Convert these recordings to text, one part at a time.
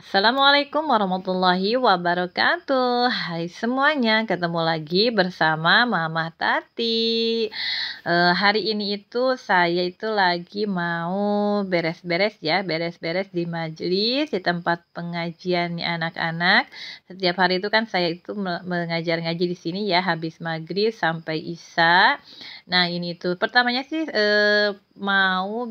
Assalamualaikum warahmatullahi wabarakatuh. Hai semuanya, ketemu lagi bersama Mama Tati. Hari ini itu saya itu lagi mau beres-beres ya, beres-beres di majelis, di tempat pengajian anak-anak. Setiap hari itu kan saya itu mengajar ngaji di sini ya, habis maghrib sampai isya. Nah ini tuh pertamanya sih mau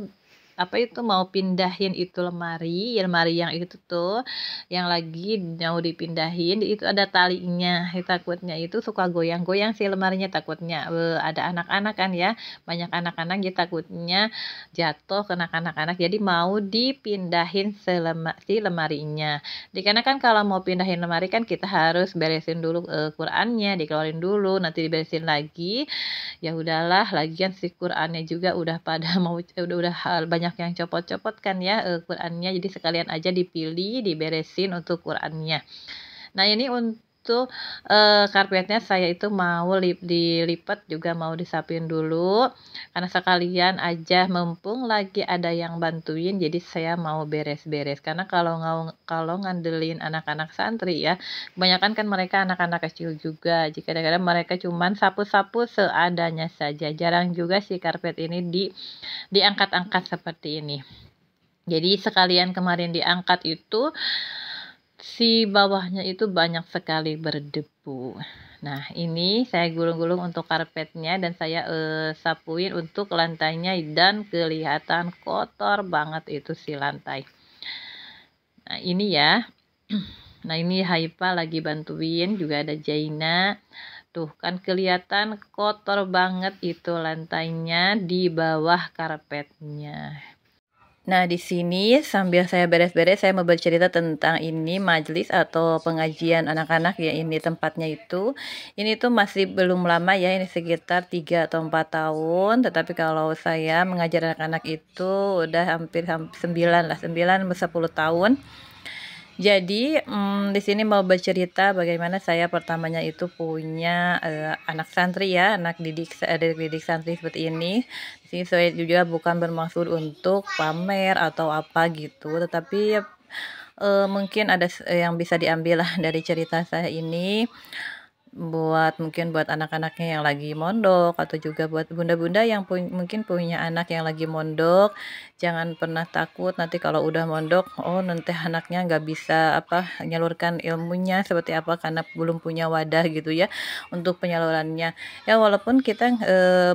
apa itu mau pindahin itu lemari yang itu tuh yang lagi mau dipindahin itu ada talinya. Takutnya itu suka goyang-goyang sih lemarinya, takutnya ada anak-anak kan ya, banyak anak-anak ya, takutnya jatuh ke anak-anak, jadi mau dipindahin si lemarinya. Dikarenakan kalau mau pindahin lemari kan kita harus beresin dulu Qurannya, dikeluarin dulu, nanti diberesin lagi. Ya udahlah, lagian si Qurannya juga udah pada mau udah banyak yang copot-copot kan ya Qurannya, jadi sekalian aja dipilih diberesin untuk Qurannya. Nah ini untuk karpetnya saya itu mau dilipat juga, mau disapin dulu karena sekalian aja mumpung lagi ada yang bantuin, jadi saya mau beres-beres karena kalau ngandelin anak-anak santri ya, kebanyakan kan mereka anak-anak kecil juga, jika kadang-kadang mereka cuman sapu-sapu seadanya saja, jarang juga si karpet ini diangkat-angkat seperti ini. Jadi sekalian kemarin diangkat itu si bawahnya itu banyak sekali berdebu. Nah ini saya gulung-gulung untuk karpetnya dan saya sapuin untuk lantainya, dan kelihatan kotor banget itu si lantai. Nah ini ya. Nah ini Haifa lagi bantuin, juga ada Jaina. Tuh kan kelihatan kotor banget itu lantainya di bawah karpetnya. Nah, di sini sambil saya beres-beres, saya mau bercerita tentang ini majelis atau pengajian anak-anak ya, ini tempatnya itu. Ini tuh masih belum lama ya, ini sekitar 3 atau 4 tahun. Tetapi kalau saya mengajar anak-anak itu udah hampir 9 lah, 9 10 tahun. Jadi di sini mau bercerita bagaimana saya pertamanya itu punya anak santri ya, anak didik santri seperti ini. Di sini saya juga bukan bermaksud untuk pamer atau apa gitu, tetapi mungkin ada yang bisa diambil lah dari cerita saya ini, mungkin buat anak-anaknya yang lagi mondok, atau juga buat bunda-bunda yang mungkin punya anak yang lagi mondok. Jangan pernah takut nanti kalau udah mondok, oh nanti anaknya nggak bisa menyalurkan ilmunya seperti apa karena belum punya wadah gitu ya untuk penyalurannya. Ya walaupun kita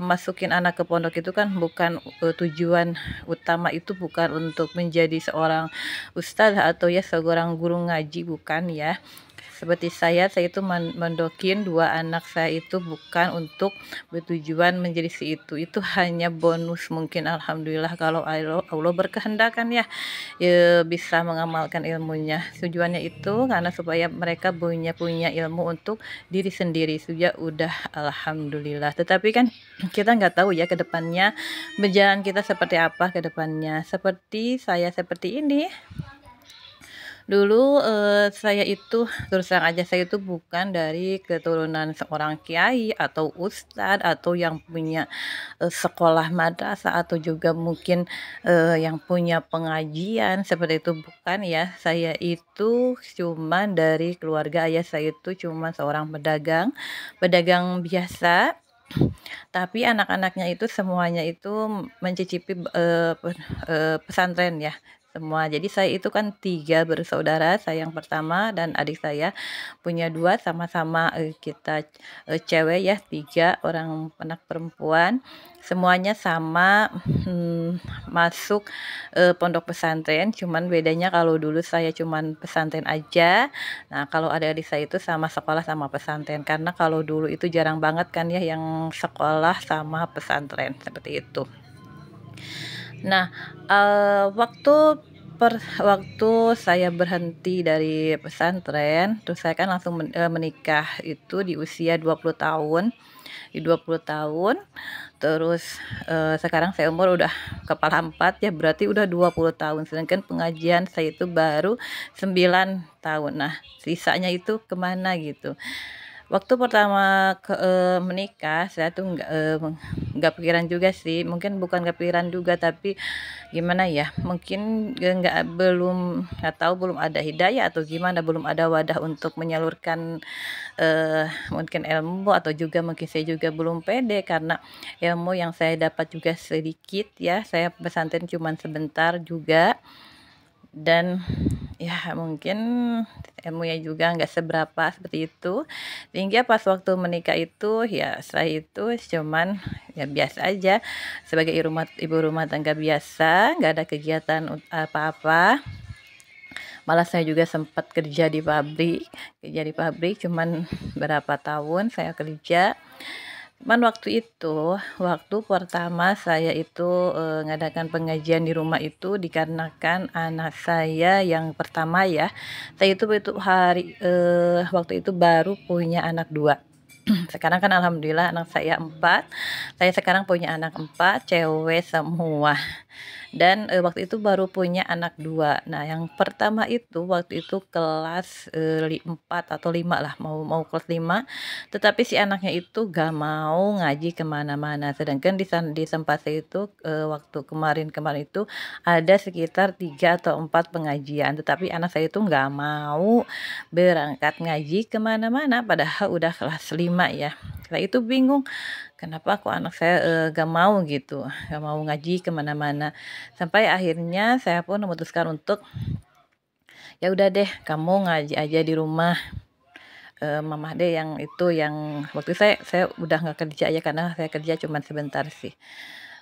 masukin anak ke pondok itu kan bukan tujuan utama itu bukan untuk menjadi seorang ustadz atau ya seorang guru ngaji, bukan ya. Seperti saya itu mendokin 2 anak saya itu bukan untuk bertujuan menjadi si itu hanya bonus mungkin. Alhamdulillah kalau Allah berkehendak kan ya, bisa mengamalkan ilmunya. Tujuannya itu karena supaya mereka punya ilmu untuk diri sendiri, sudah udah alhamdulillah. Tetapi kan kita nggak tahu ya ke depannya berjalan kita seperti apa ke depannya. Seperti saya seperti ini. Dulu saya itu terus terang aja, saya itu bukan dari keturunan seorang kiai atau ustadz atau yang punya sekolah madrasah atau juga mungkin yang punya pengajian seperti itu, bukan ya. Saya itu cuman dari keluarga ayah saya itu cuma seorang pedagang biasa, tapi anak-anaknya itu semuanya itu mencicipi pesantren ya semua. Jadi saya itu kan 3 bersaudara, saya yang pertama dan adik saya punya 2, sama-sama kita cewek ya, 3 orang anak perempuan, semuanya sama masuk pondok pesantren. Cuman bedanya kalau dulu saya cuman pesantren aja, nah kalau adik-adik saya itu sama sekolah sama pesantren, karena kalau dulu itu jarang banget kan ya yang sekolah sama pesantren seperti itu. Nah, waktu saya berhenti dari pesantren, terus saya kan langsung menikah itu di usia 20 tahun. Di 20 tahun, terus sekarang saya umur udah kepala 4 ya, berarti udah 20 tahun. Sedangkan pengajian saya itu baru 9 tahun. Nah, sisanya itu kemana gitu. Waktu pertama menikah, saya tuh nggak pikiran juga sih, mungkin bukan kepikiran juga, tapi gimana ya, mungkin nggak tahu, belum ada hidayah atau gimana, belum ada wadah untuk menyalurkan mungkin ilmu, atau juga mungkin saya juga belum pede karena ilmu yang saya dapat juga sedikit ya, saya pesantren cuman sebentar juga, dan ya mungkin ilmunya juga nggak seberapa seperti itu, sehingga pas waktu menikah itu ya setelah itu cuman ya biasa aja sebagai ibu rumah tangga biasa, nggak ada kegiatan apa-apa. Malah saya juga sempat kerja di pabrik cuman berapa tahun saya kerja. Cuman waktu pertama saya itu ngadakan pengajian di rumah itu dikarenakan anak saya yang pertama ya. Saya itu waktu itu baru punya anak dua. Sekarang kan alhamdulillah anak saya 4. Saya sekarang punya anak 4, cewek semua. Dan waktu itu baru punya anak 2. Nah, yang pertama itu waktu itu kelas 4 atau 5 lah, mau mau kelas 5. Tetapi si anaknya itu gak mau ngaji kemana-mana. Sedangkan di tempat saya itu waktu kemarin itu ada sekitar 3 atau 4 pengajian. Tetapi anak saya itu gak mau berangkat ngaji kemana-mana. Padahal udah kelas 5 ya. Saya itu bingung. Kenapa kok anak saya gak mau gitu, gak mau ngaji kemana-mana. Sampai akhirnya saya pun memutuskan untuk ya udah deh kamu ngaji aja di rumah. Mama deh yang itu, yang waktu saya udah nggak kerja ya, karena saya kerja cuma sebentar sih.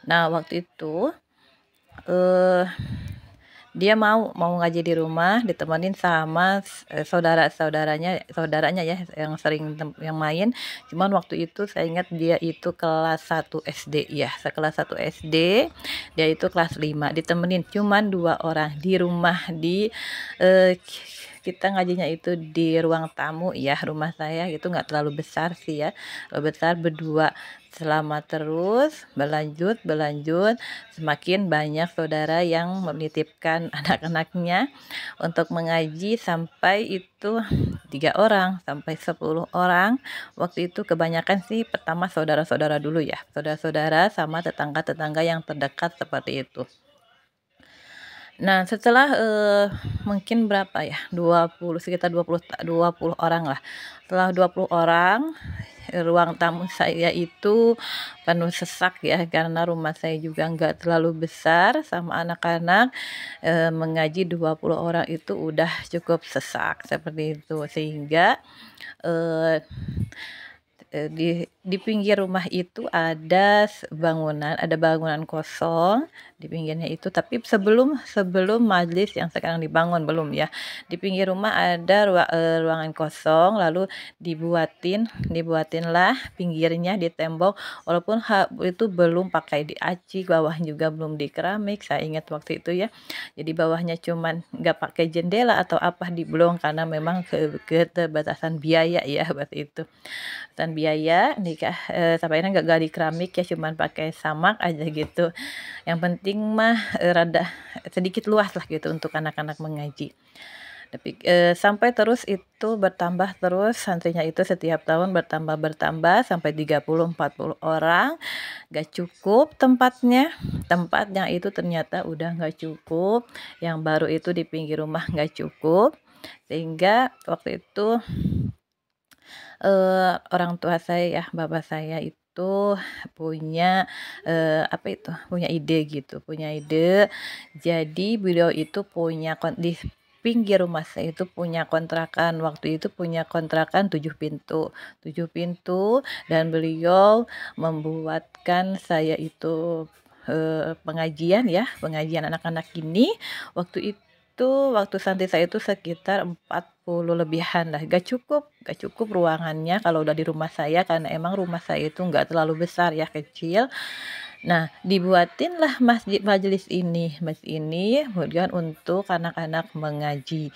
Nah waktu itu eh dia mau ngaji di rumah ditemenin sama saudaranya ya, yang sering yang main. Cuman waktu itu saya ingat dia itu kelas 1 SD ya, kelas 1 SD, dia itu kelas 5, ditemenin cuman 2 orang di rumah. Eh, kita ngajinya itu di ruang tamu ya, rumah saya itu nggak terlalu besar sih ya, besar berdua. Selama terus berlanjut, semakin banyak saudara yang menitipkan anak-anaknya untuk mengaji, sampai itu 3 orang sampai 10 orang. Waktu itu kebanyakan sih pertama saudara-saudara dulu ya, saudara-saudara sama tetangga-tetangga yang terdekat seperti itu. Nah, setelah mungkin berapa ya? 20, sekitar 20 orang lah. Setelah 20 orang, ruang tamu saya itu penuh sesak ya, karena rumah saya juga nggak terlalu besar sama anak-anak. Mengaji 20 orang itu udah cukup sesak seperti itu, sehingga eh, di pinggir rumah itu ada bangunan kosong di pinggirnya itu, tapi sebelum sebelum majlis yang sekarang dibangun belum ya. Di pinggir rumah ada ruangan kosong, lalu dibuatinlah pinggirnya di tembok, walaupun itu belum pakai diaci, bawahnya juga belum di keramik, saya ingat waktu itu ya. Jadi bawahnya cuman nggak pakai jendela atau apa, diblong karena memang keterbatasan biaya ya waktu itu. Dan biaya nikah sampai ini nggak di keramik ya, cuman pakai samak aja gitu. Yang penting mah rada sedikit luas lah gitu untuk anak-anak mengaji. Tapi sampai terus itu bertambah terus, santrinya itu setiap tahun bertambah sampai 30-40 orang. Gak cukup tempatnya itu ternyata udah gak cukup. Yang baru itu di pinggir rumah gak cukup, sehingga waktu itu orang tua saya ya, bapak saya itu punya, punya ide gitu, punya ide. Jadi beliau itu di pinggir rumah saya itu punya kontrakan, waktu itu punya kontrakan 7 pintu, dan beliau membuatkan saya itu, pengajian anak-anak ini. Waktu santri saya itu sekitar 40 lebihan lah, gak cukup ruangannya kalau udah di rumah saya, karena emang rumah saya itu nggak terlalu besar ya, kecil. Nah, dibuatinlah majelis ini kemudian untuk anak-anak mengaji.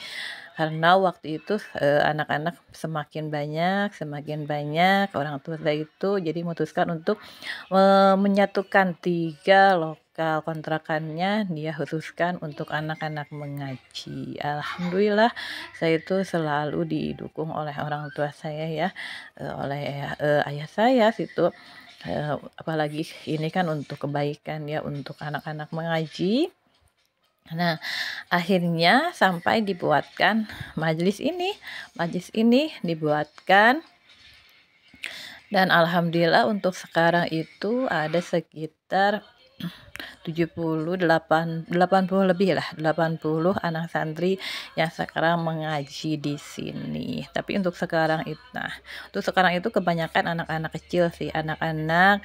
Karena waktu itu, anak-anak semakin banyak, orang tua saya itu jadi memutuskan untuk, menyatukan 3 lokal kontrakannya dia khususkan untuk anak-anak mengaji. Alhamdulillah saya itu selalu didukung oleh orang tua saya ya, oleh ayah saya situ, apalagi ini kan untuk kebaikan ya, untuk anak-anak mengaji. Nah, akhirnya sampai dibuatkan majelis ini dibuatkan dan alhamdulillah untuk sekarang itu ada sekitar 80 lebih lah, 80 anak santri yang sekarang mengaji di sini. Tapi untuk sekarang itu kebanyakan anak-anak kecil sih, anak-anak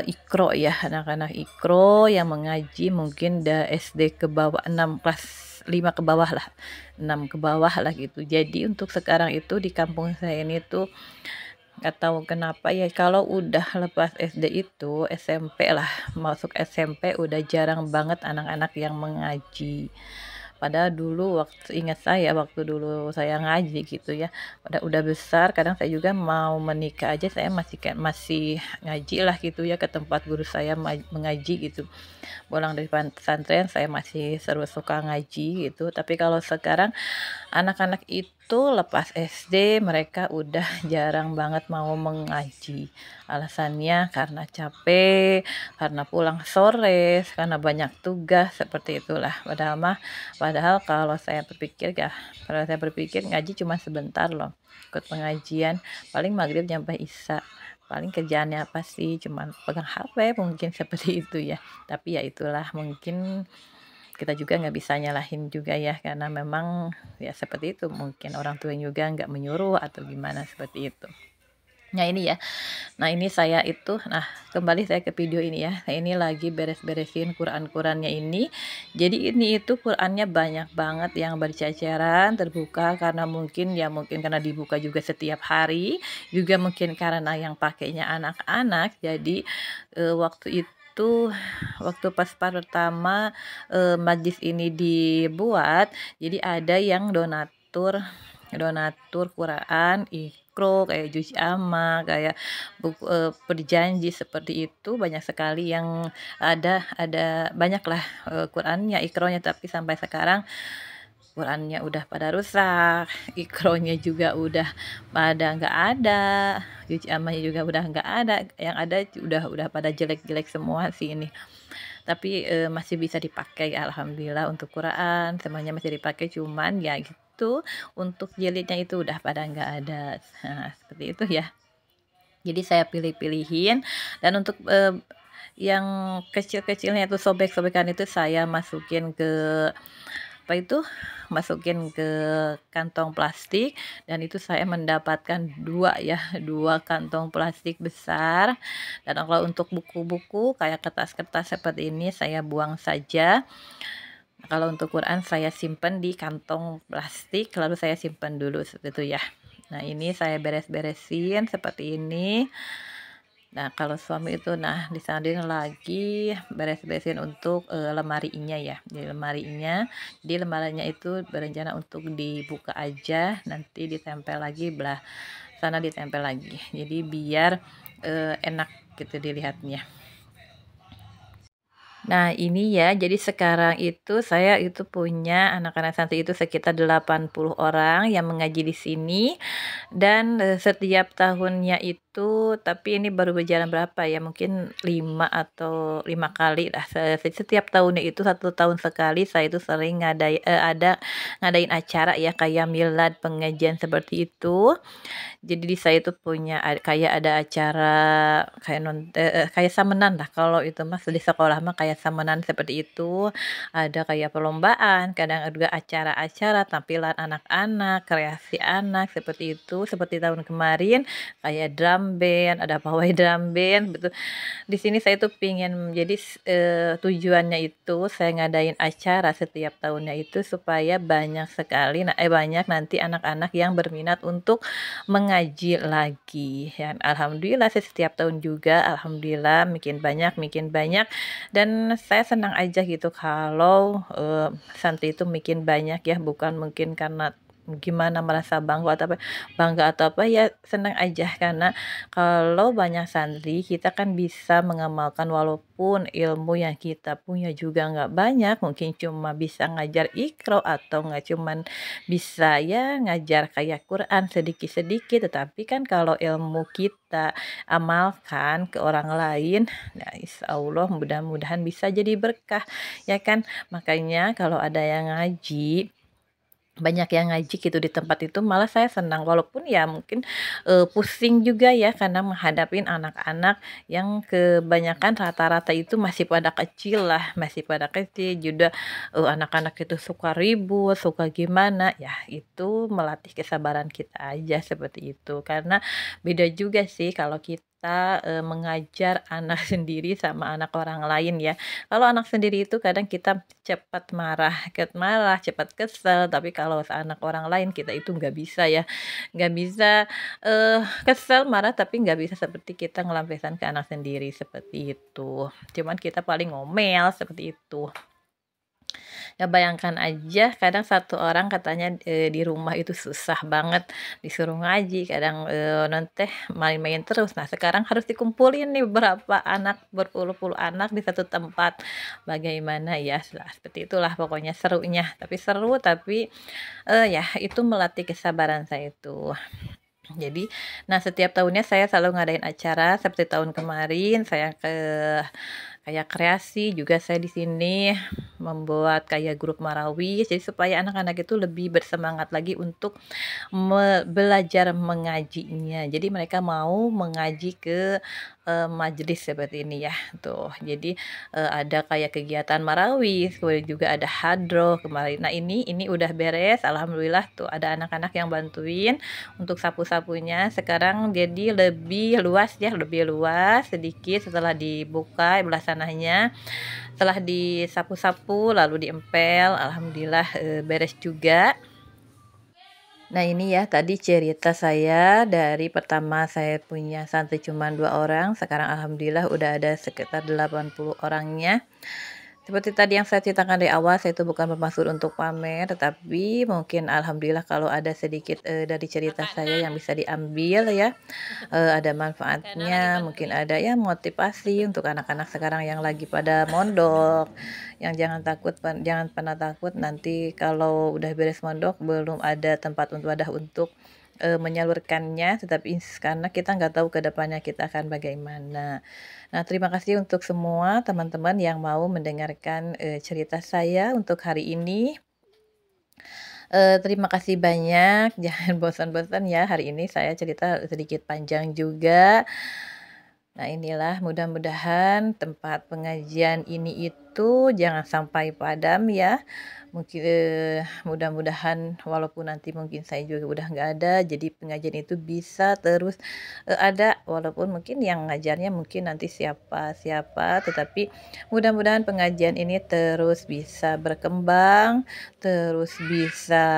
ikro ya, anak-anak ikro yang mengaji mungkin SD ke bawah 6 kelas 5 ke bawah lah, 6 ke bawah lah gitu. Jadi untuk sekarang itu di kampung saya ini tuh nggak tahu kenapa ya, kalau udah lepas SD itu SMP lah, masuk SMP udah jarang banget anak-anak yang mengaji. Padahal dulu waktu dulu saya ngaji gitu ya, udah besar, kadang saya juga mau menikah aja saya masih ngaji lah gitu ya, ke tempat guru saya mengaji gitu. Pulang dari pesantren saya masih suka ngaji gitu. Tapi kalau sekarang anak-anak itu lepas SD mereka udah jarang banget mau mengaji. Alasannya karena capek, karena pulang sore, karena banyak tugas seperti itulah. Padahal kalau saya berpikir ngaji cuma sebentar loh. Ikut pengajian paling maghrib sampai isya. Paling kerjaannya apa sih? Cuman pegang HP mungkin seperti itu ya. Tapi ya itulah, mungkin kita juga nggak bisa nyalahin juga ya, karena memang ya seperti itu, mungkin orang tua juga nggak menyuruh atau gimana seperti itu. Nah kembali saya ke video ini ya. Nah, ini lagi beres-beresin Quran-Qurannya ini. Jadi ini itu Qurannya banyak banget yang berceceran terbuka, karena mungkin karena dibuka juga setiap hari, juga mungkin karena yang pakainya anak-anak. Jadi waktu pas pertama majlis ini dibuat, jadi ada yang donatur donatur Quran, ikro, kayak juz amma, kayak buku perjanji seperti itu, banyak sekali yang ada banyak lah Qurannya, ikronya, tapi sampai sekarang Qurannya udah pada rusak, ikronya juga udah pada nggak ada, cuci amahnya juga udah nggak ada, yang ada udah pada jelek-jelek semua sih ini. Tapi masih bisa dipakai alhamdulillah, untuk Quran semuanya masih dipakai, cuman ya gitu untuk jilidnya itu udah pada nggak ada. Nah, seperti itu ya. Jadi saya pilih-pilihin, dan untuk yang kecil-kecilnya itu sobek-sobekan itu saya masukin ke kantong plastik, dan itu saya mendapatkan dua kantong plastik besar. Dan kalau untuk buku-buku kayak kertas-kertas seperti ini saya buang saja. Kalau untuk Quran saya simpan di kantong plastik, lalu saya simpan dulu seperti itu ya. Nah, ini saya beres-beresin seperti ini. Nah, kalau suami itu di sana lagi beres-beresin untuk lemarinya ya. Di lemarinya itu berencana untuk dibuka aja, nanti ditempel lagi sana ditempel lagi. Jadi biar enak gitu dilihatnya. Nah, ini ya, jadi sekarang itu saya itu punya anak-anak santri itu sekitar 80 orang yang mengaji di sini, dan setiap tahunnya itu, tapi ini baru berjalan berapa ya, mungkin 5 kali lah. Setiap tahunnya itu 1 tahun sekali saya itu sering ngadain acara ya, kayak milad, pengajian seperti itu. Jadi di saya itu punya kayak ada acara kayak samenan lah, kalau itu mas di sekolah mah kayak samenan seperti itu, ada kayak perlombaan, kadang juga acara-acara tampilan anak-anak, kreasi anak seperti itu. Seperti tahun kemarin kayak drum band, ada pawai drum band, betul. Di sini saya tuh pingin jadi tujuannya itu saya ngadain acara setiap tahunnya itu supaya banyak sekali banyak nanti anak-anak yang berminat untuk mengaji lagi. Ya, alhamdulillah saya setiap tahun juga alhamdulillah makin banyak dan saya senang aja gitu kalau santri itu makin banyak ya, bukan mungkin karena gimana merasa bangga atau apa ya, senang aja karena kalau banyak santri kita kan bisa mengamalkan walaupun ilmu yang kita punya juga nggak banyak, mungkin cuma bisa ngajar ikro atau nggak cuman bisa ya ngajar kayak Quran sedikit-sedikit, tetapi kan kalau ilmu kita amalkan ke orang lain, nah insya Allah mudah-mudahan bisa jadi berkah ya kan. Makanya kalau ada yang ngaji banyak yang ngaji gitu di tempat itu malah saya senang walaupun ya mungkin pusing juga ya karena menghadapin anak-anak yang kebanyakan rata-rata itu masih pada kecil juga, anak-anak itu suka ribut, suka gimana ya, itu melatih kesabaran kita aja seperti itu karena beda juga sih kalau kita mengajar anak sendiri sama anak orang lain ya. Kalau anak sendiri itu kadang kita cepat marah, cepat kesel, tapi kalau anak orang lain kita itu nggak bisa ya, nggak bisa kesel, marah, tapi nggak bisa seperti kita ngelampiaskan ke anak sendiri seperti itu. Cuman kita paling ngomel seperti itu. Ya bayangkan aja kadang satu orang katanya di rumah itu susah banget disuruh ngaji, kadang non teh main-main terus. Nah sekarang harus dikumpulin nih berapa anak, berpuluh-puluh anak di satu tempat. Bagaimana ya, seperti itulah pokoknya serunya. Tapi seru, tapi ya itu melatih kesabaran saya itu. Jadi, nah setiap tahunnya saya selalu ngadain acara seperti tahun kemarin saya kayak kreasi juga saya di sini membuat kayak grup marawis jadi supaya anak-anak itu lebih bersemangat lagi untuk belajar mengajinya. Jadi mereka mau mengaji ke majelis seperti ini ya. Tuh. Jadi ada kayak kegiatan marawis, kemudian juga ada hadroh kemarin. Nah, ini udah beres. Alhamdulillah tuh ada anak-anak yang bantuin untuk sapu-sapunya. Sekarang jadi lebih luas sedikit setelah dibuka belah sananya. Setelah disapu-sapu lalu diempel, alhamdulillah beres juga. Nah ini ya tadi cerita saya dari pertama saya punya santri cuma 2 orang, sekarang alhamdulillah udah ada sekitar 80 orangnya. Seperti tadi yang saya ceritakan dari awal, saya itu bukan bermaksud untuk pamer, tetapi mungkin alhamdulillah kalau ada sedikit dari cerita saya yang bisa diambil ya, ada manfaatnya, mungkin ada ya motivasi untuk anak-anak sekarang yang lagi pada mondok, yang jangan pernah takut nanti kalau udah beres mondok belum ada tempat untuk wadah untuk menyalurkannya, tetapi karena kita nggak tahu ke depannya kita akan bagaimana. Nah, terima kasih untuk semua teman-teman yang mau mendengarkan cerita saya untuk hari ini. Terima kasih banyak, jangan bosan-bosan ya, hari ini saya cerita sedikit panjang juga. Nah, inilah mudah-mudahan tempat pengajian ini itu jangan sampai padam ya. Mungkin mudah-mudahan walaupun nanti mungkin saya juga udah nggak ada, jadi pengajian itu bisa terus ada walaupun mungkin yang ngajarnya mungkin nanti siapa, tetapi mudah-mudahan pengajian ini terus bisa berkembang, terus bisa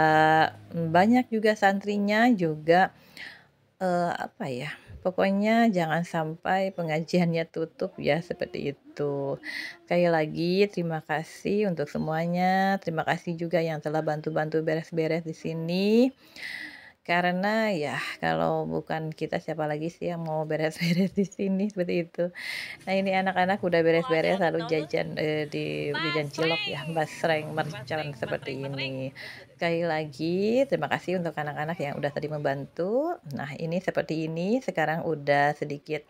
banyak juga santrinya juga apa ya, pokoknya jangan sampai pengajiannya tutup ya, seperti itu. Sekali lagi terima kasih untuk semuanya, terima kasih juga yang telah bantu-bantu beres-beres di sini. Karena ya kalau bukan kita siapa lagi sih yang mau beres-beres di sini, seperti itu. Nah ini anak-anak udah beres-beres lalu jajan di jajan cilok ya, basreng mercon seperti ini. Sekali lagi terima kasih untuk anak-anak yang udah tadi membantu. Nah ini seperti ini sekarang udah sedikit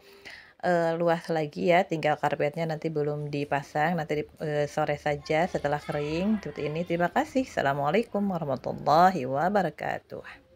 luas lagi ya, tinggal karpetnya nanti belum dipasang, nanti sore saja setelah kering seperti ini. Terima kasih. Assalamualaikum warahmatullahi wabarakatuh.